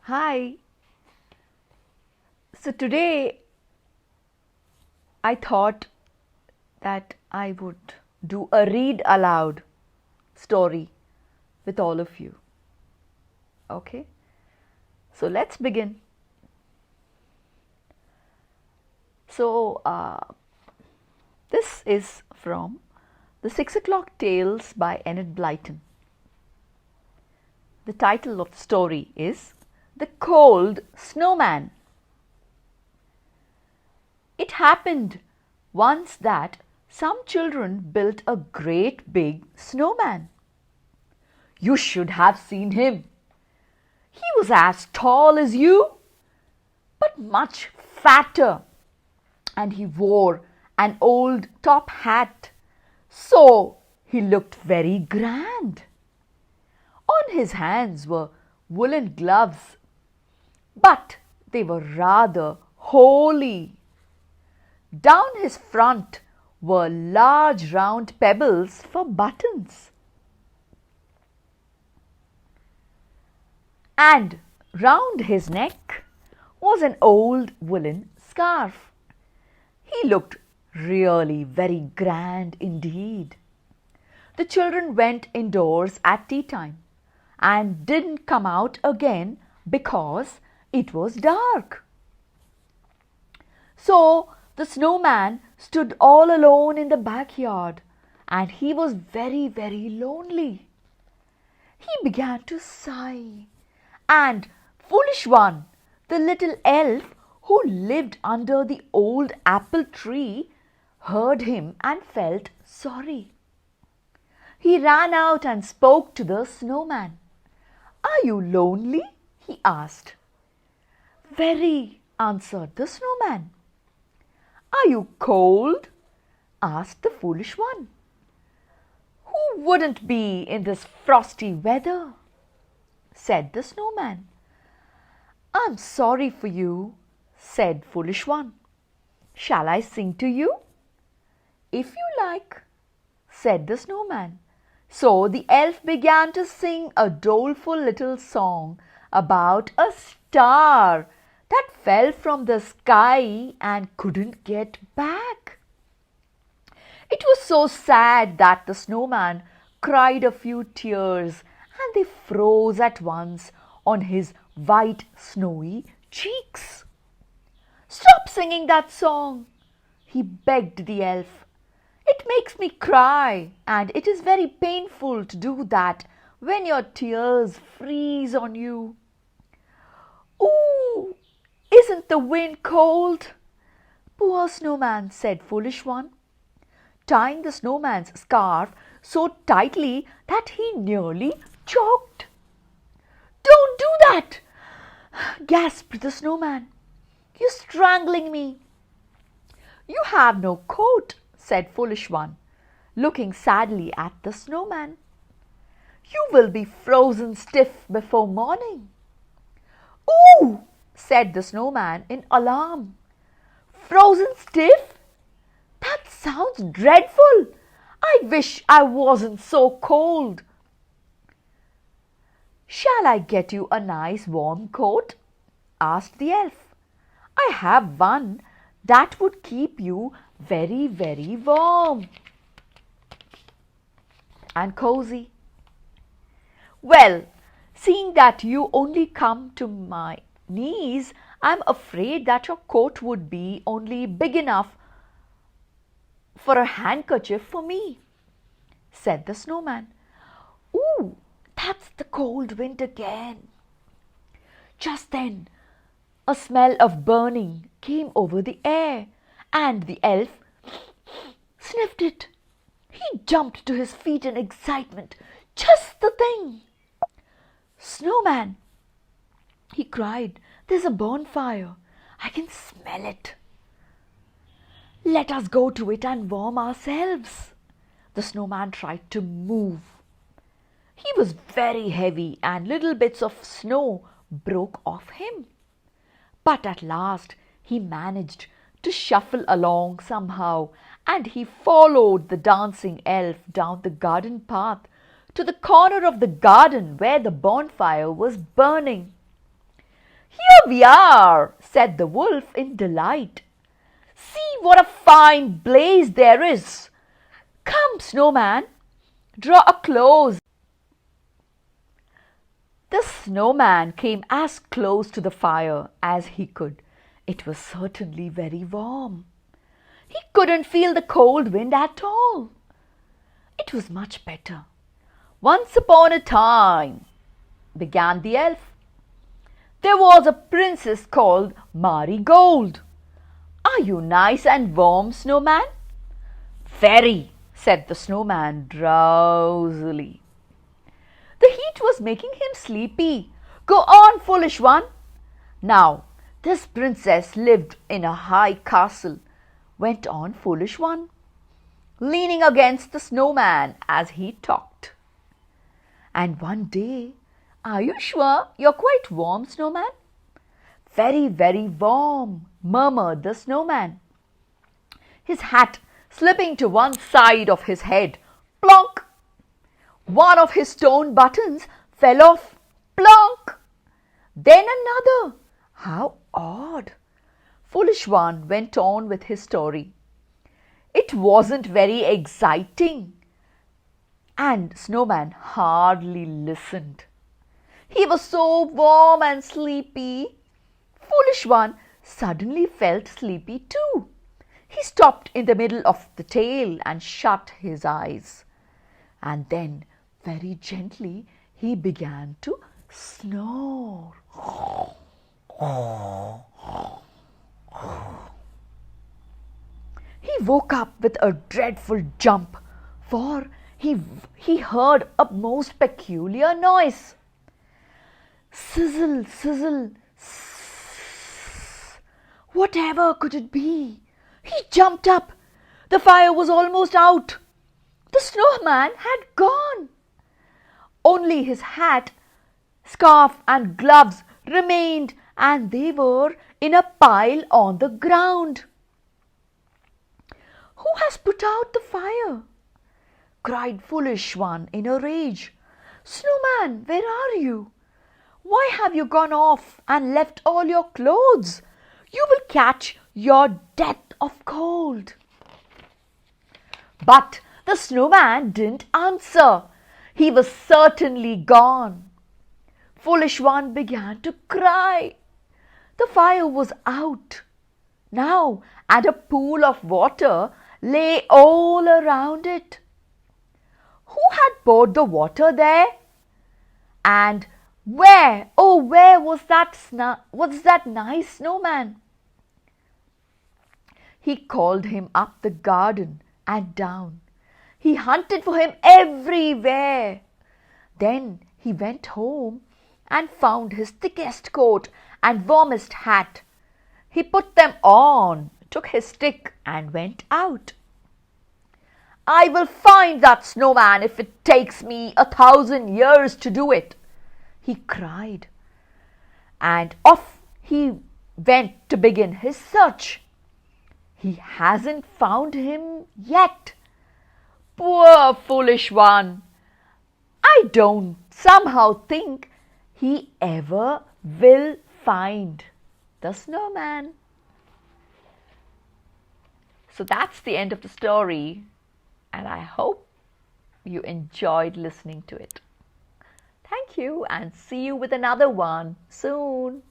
Hi. So today I thought that I would do a read aloud story with all of you. Okay? So let's begin. So this is from the 6 o'clock Tales by Enid Blyton. The title of the story is The Cold Snowman. It happened once that some children built a great big snowman. You should have seen him. He was as tall as you, but much fatter, and he wore an old top hat, so he looked very grand. On his hands were woolen gloves, but they were rather holey. Down his front were large round pebbles for buttons. And round his neck was an old woolen scarf. He looked really very grand indeed. The children went indoors at tea time and didn't come out again because it was dark. So the snowman stood all alone in the backyard, and he was very, very lonely. He began to sigh, and Foolish One, the little elf who lived under the old apple tree, heard him and felt sorry. He ran out and spoke to the snowman. "Are you lonely?" he asked. "Very," answered the snowman. "Are you cold?" asked the Foolish One. "Who wouldn't be in this frosty weather?" said the snowman. "I'm sorry for you," said Foolish One. "Shall I sing to you?" "If you like," said the snowman. So the elf began to sing a doleful little song about a star that fell from the sky and couldn't get back. It was so sad that the snowman cried a few tears, and they froze at once on his white snowy cheeks. "Stop singing that song," he begged the elf. "It makes me cry, and it is very painful to do that when your tears freeze on you." "Ooh, isn't the wind cold?" "Poor snowman," said Foolish One, tying the snowman's scarf so tightly that he nearly choked. "Don't do that!" gasped the snowman. "You're strangling me." "You have no coat," said Foolish One, looking sadly at the snowman. "You will be frozen stiff before morning." "Ooh!" said the snowman in alarm. "Frozen stiff? That sounds dreadful. I wish I wasn't so cold." "Shall I get you a nice warm coat?" asked the elf. "I have one that would keep you very, very warm and cozy." "Well, seeing that you only come to my knees, I'm afraid that your coat would be only big enough for a handkerchief for me," said the snowman. "Ooh, that's the cold wind again." Just then a smell of burning came over the air, and the elf sniffed it. He jumped to his feet in excitement. "Just the thing!" "Snowman," he cried, "there's a bonfire. I can smell it. Let us go to it and warm ourselves." The snowman tried to move. He was very heavy, and little bits of snow broke off him. But at last he managed to shuffle along somehow, and he followed the dancing elf down the garden path to the corner of the garden where the bonfire was burning. "Here we are," said the wolf in delight. "See what a fine blaze there is. Come, Snowman, draw close." The Snowman came as close to the fire as he could. It was certainly very warm. He couldn't feel the cold wind at all. It was much better. "Once upon a time," began the elf, "there was a princess called Marigold. Are you nice and warm, Snowman?" "Very," said the Snowman drowsily. The heat was making him sleepy. "Go on, foolish one." "Now, this princess lived in a high castle," went on foolish one, leaning against the Snowman as he talked. "And one day, are you sure you're quite warm, Snowman?" "Very, very warm," murmured the Snowman. His hat slipping to one side of his head, plonk! One of his stone buttons fell off, plonk! Then another. How odd! Foolish one went on with his story. It wasn't very exciting, and Snowman hardly listened. He was so warm and sleepy. Foolish one suddenly felt sleepy too. He stopped in the middle of the tale and shut his eyes. And then, very gently, he began to snore. He woke up with a dreadful jump, for he heard a most peculiar noise. Sizzle, sizzle, sss. Whatever could it be? He jumped up. The fire was almost out. The Snowman had gone. Only his hat, scarf and gloves remained, and they were in a pile on the ground. "Who has put out the fire?" cried Foolish One in a rage. "Snowman, where are you? Why have you gone off and left all your clothes? You will catch your death of cold." But the Snowman didn't answer. He was certainly gone. Foolish One began to cry. The fire was out now, and a pool of water lay all around it. Who had poured the water there? And where, oh, where was that nice Snowman? He called him up the garden and down. He hunted for him everywhere. Then he went home and found his thickest coat and warmest hat. He put them on, took his stick and went out. "I will find that Snowman if it takes me 1,000 years to do it," he cried. And off he went to begin his search. He hasn't found him yet. Poor Foolish One! I don't somehow think he ever will find the Snowman. So that's the end of the story, and I hope you enjoyed listening to it. Thank you, and see you with another one soon.